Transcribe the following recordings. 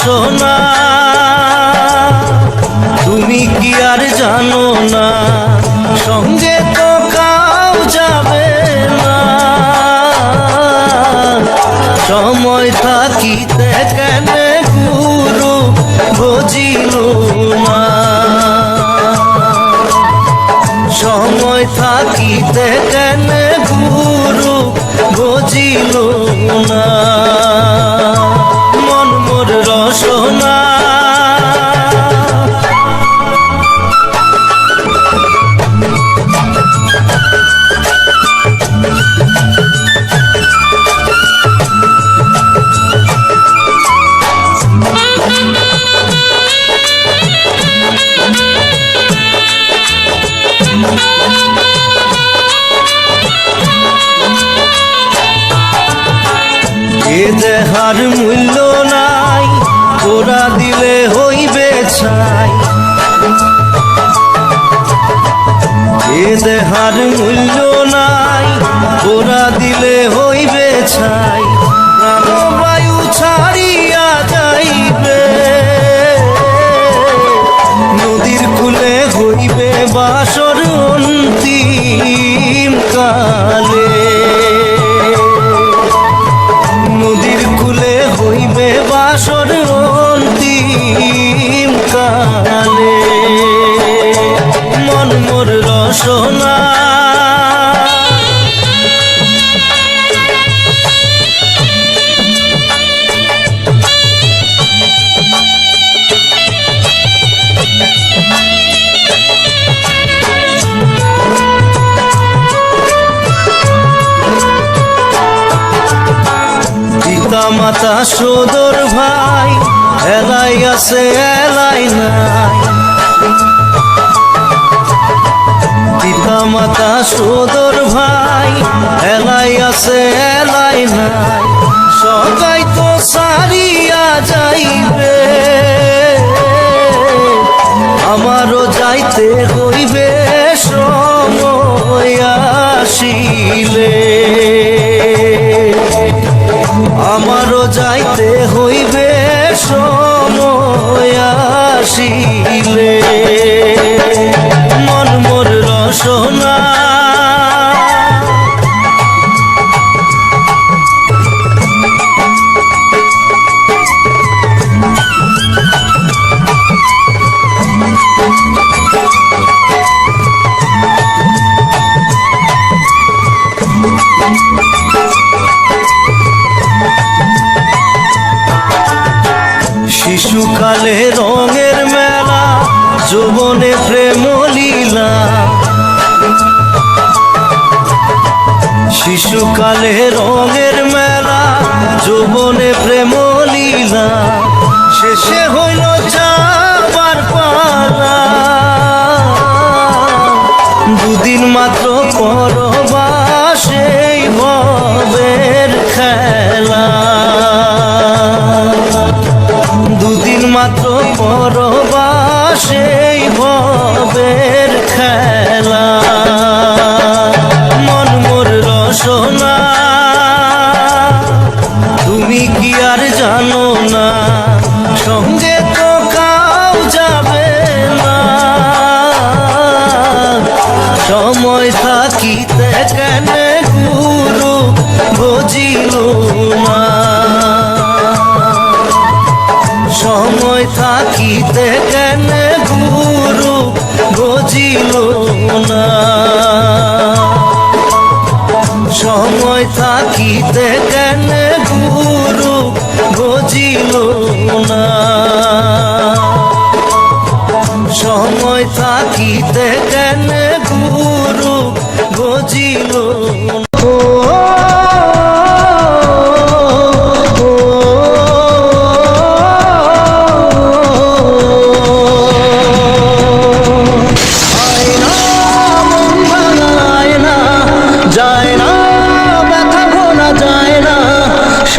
সোনা তুমি কি আর জানো না সঙ্গে তো কাউ যাবে না সময় থাকিতে কেন গুরু বুঝিল না সময় থাকিতে কেন গুরু বুঝিল না রসনা এ দেহার মূল্য নাই তোরা দিলে হইবে ছাই এ দেহার মূল্য নাই তোরা দিলে হইবে ছাই প্রাণবায়ু ছাড়িয়া যাইবে নদীর কূলে হইবে বাসর অন্তিম কালে নদীর কূলে হইবে বাসর অন্তিম কালে মন মোর রসনা পিতা মাতা সদর ভাই এলাই আছে এলাই নাই পিতা মাতা সদর ভাই এলাই আছে এলাই নাই সবাই তো সারিয়া যাইবে আমারও যাইতে হইবে সময় আসিলে আমারও যাইতে হইবে সময় আসিলে মন মোর রসনা শিশুকালে রঙের মেলা যৌবনে প্রেম লীলা শিশুকালে রঙের মেলা যৌবনে প্রেম লীলা শেষে হইল যাবার পালা দুদিন মাত্র পরবাসেই ভবের খেলা দুদিন মাত্র পরবাসেই ভবের খেলা মন মোর রসনা তুমি কি আর জানো না সঙ্গে তো কাউ যাবে না সময় থাকিতে কেন গুরু বুঝিল না সময় থাকিতে কেন গুরু বুঝিল না সময় থাকিতে কেন গুরু বুঝিল না সময় থাকিতে কেন গুরু বুঝিল না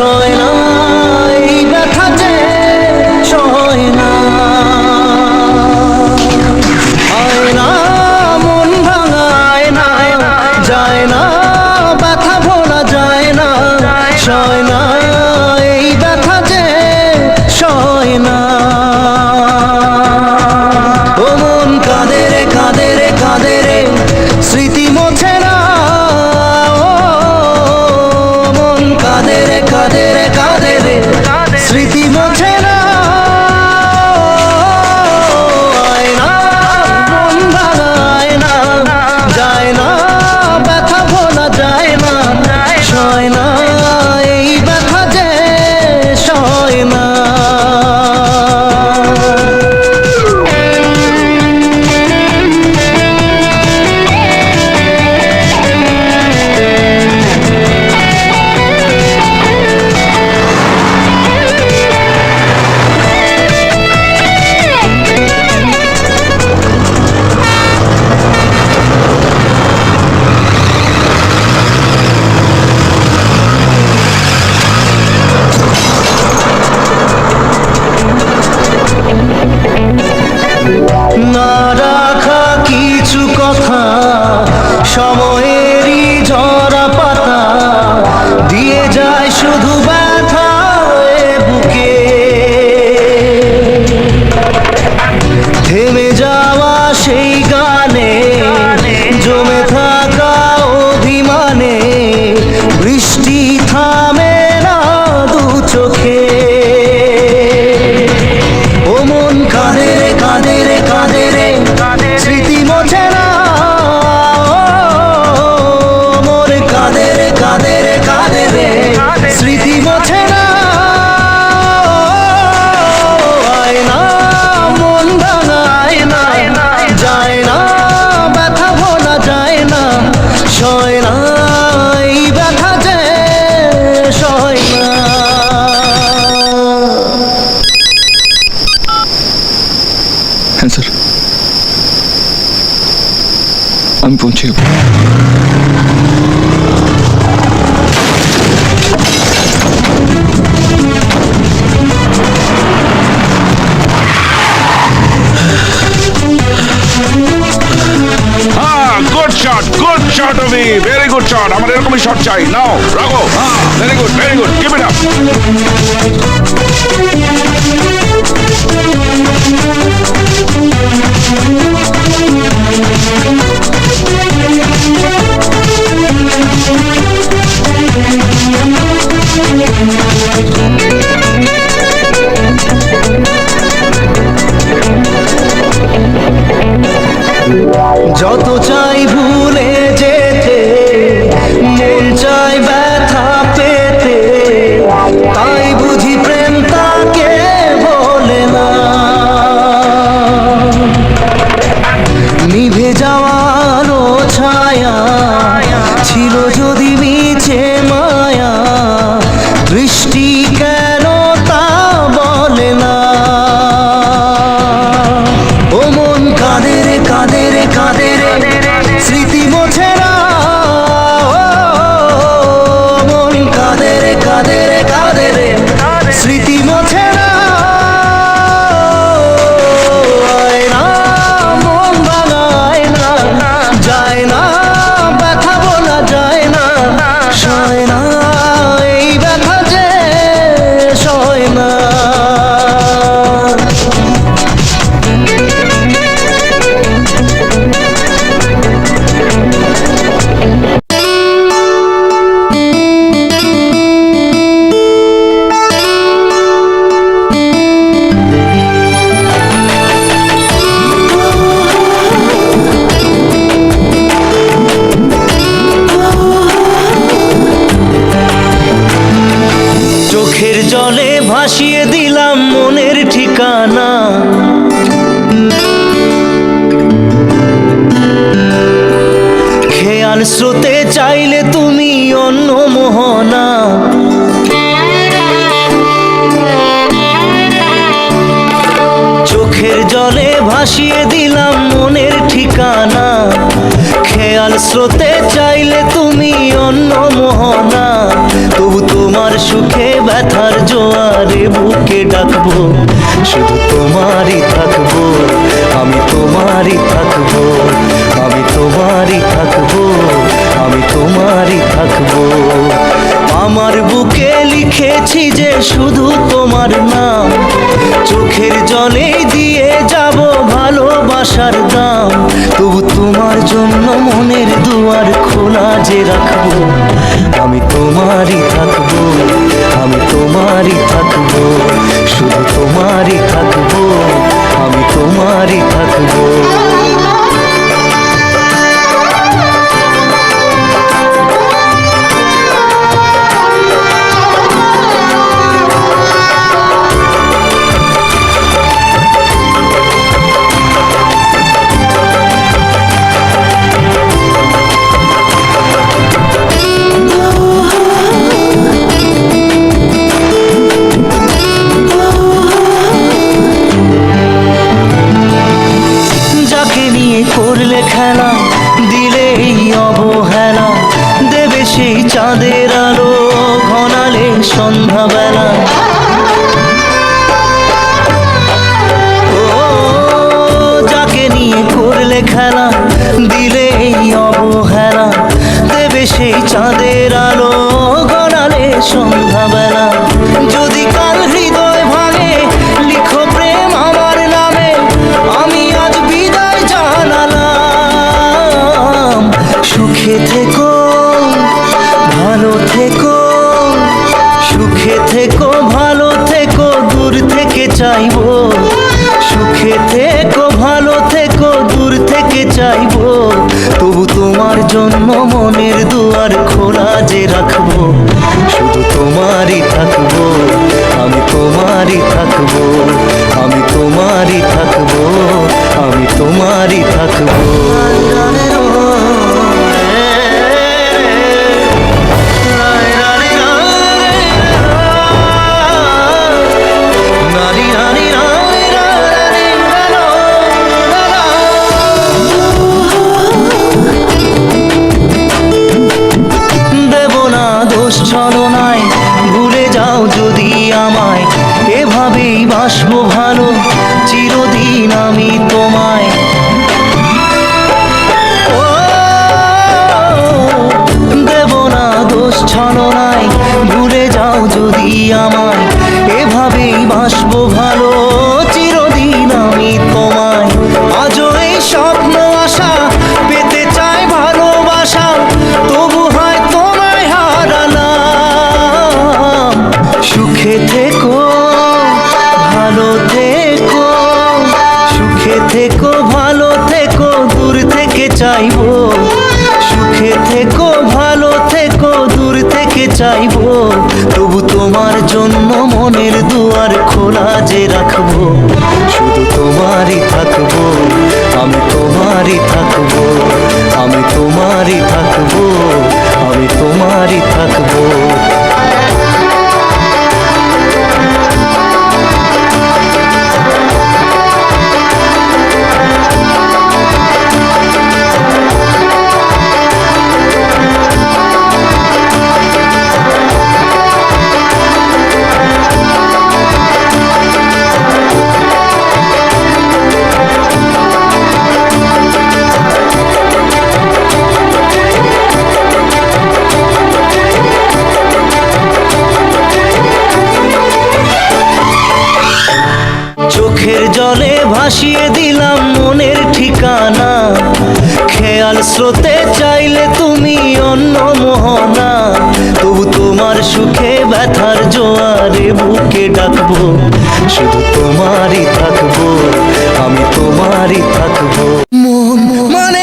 সয় না এই ব্যথা যে সয় না। আয় না মন ভাঙায় না, যায় না ব্যথা ভোলা যায় না, সয় না এই ব্যথা যে সয় না। ও মন কাঁদে রে কাঁদে রে কাঁদে রে, স্মৃতি মোছে না। ও মন কাঁদে রে কাঁদে রে কাঁদে রে, স্মৃতি মোছে না। আয় না মন ভাঙায় না, যায় না ব্যথা ভোলা যায় না, সয় না এই ব্যথা যে সয় না। না রাখা কিছু কথা, সময়েরই ঝরা পাতা, দিয়ে যায় শুধু ব্যথা এ বুকে। থেমে যাওয়া সেই গানে, জমে থাকা অভিমানে, বৃষ্টি থামে না দু চোখে। ও মন কাঁদে রে কাঁদে রে কাঁদে রে, স্মৃতি মোছে না। ও মন কাঁদে রে কাঁদে রে কাঁদে রে, স্মৃতি মোছে না। আয় না মন ভাঙায় না, যায় না ব্যথা ভোলা যায় না, সয় না এই ব্যথা যে সয় না। হ্যাঁ স্যার, আমি পৌঁছে যাব। Good shot of me, very good shot. আমার এরকমই শট চাই। নাও রাখো, very good, keep it up. যত চাই ভুলে যেতে, মন চাই ব্যথা পেতে, তাই বুঝি প্রেম তাকে বলে না। নিভে যাওয়ার ছায়া ছিল যদি মিছে মায়া, দৃষ্টি কেন তা বলে না। ও মন কাঁদে রে কাঁদে রে কাঁদে রে, স্মৃতি মোছে না। ও মন কাঁদে রে কাঁদে রে কাঁদে রে, স্মৃতি মোছে না। আয় না মন ভাঙায় না, যায় না ব্যথা বলা যায় না, সয় না এই ব্যথা যে সয় না। চোখের জলে ভাসিয়ে দিলাম মনের ঠিকানা, খেয়াল স্রোতে চাইলে তুমি অন্য মোহনা। চোখের জলে ভাসিয়ে দিলাম মনের ঠিকানা, খেয়াল স্রোতে চাইলে তুমি অন্য মোহনা। তবু তোমার সুখে ব্যথার জোয়ারে বুকে ডাকবো, শুধু তোমারই থাকবো, আমি তোমারই থাকবো, আমি তোমারই থাকবো, আমি তোমারই থাকবো। আমার বুকে লিখেছি যে শুধু তোমার নাম, চোখের জলে দিয়ে যাব ভালোবাসার দাম। তবু তোমার জন্য মনের দুয়ার খোলা যে রাখবো, আমি তোমারই থাকবো, আমি তোমারই থাকবো, শুধু তোমারই থাকবো, আমি তোমারই থাকবো। করলে খেলা, দিলে এই অবহেলা, দেবে সেই চাঁদের আলো ঘনালে সন্ধ্যাবেলা। ও যাকে নিয়ে করলে খেলা, দিলে এই অবহেলা, দেবে সেই চাঁদের আলো ঘনালে সন্ধ্যাবেলা। যদি কাল হৃদয় ভাঙে লিখো প্রেম আমার নামে, আমি আজ বিদায় জানালাম। সুখে থেকো, ভালো থেকো, সুখে থেকো, ভালো থেকো, দূর থেকে চাইবো। সুখে থেকো, ভালো থেকো, দূর থেকে চাইবো। তবু তোমার জন্য মনের দুয়ার খোলা যে রাখবো, শুধু তোমারই থাকবো, আমি তোমারই থাকবো, আমি তোমারই থাকবো, আমি তোমারই থাকবো। ছলনায় ভুলে যাও যদি আমায়, এভাবেই বাসবো ভালো চিরদিন আমি তোমায়। ও দেব না দোষ ছলনায়, ভুলে যাও যদি আমায়, এভাবেই বাসবো ভালো চিরদিন আমি তোমায়। আজও এই স্বপ্ন আশা পেতে চাই ভালোবাসা, তবু হয় তোমায় হারালাম। সুখে থেকো, ভালো থেকো, সুখে থেকো, ভালো থেকো, দূর থেকে চাইবো। সুখে থেকো, ভালো থেকো, দূর থেকে চাইবো। তবু তোমার জন্য মনের দুয়ার খোলা যে রাখবো, শুধু তোমারই থাকবো, আমি তোমারই থাকবো, আমি তোমারই থাকবো, আমি তোমারই থাকবো। চোখের জলে ভাসিয়ে দিলাম মনের ঠিকানা, খেয়াল স্রোতে চাইলে তুমি অন্য মোহনা। তবু তোমার সুখে ব্যথার জোয়ারে বুকে ডাকবো, শুধু তোমারই থাকবো, আমি তোমারই থাকবো। মন মানে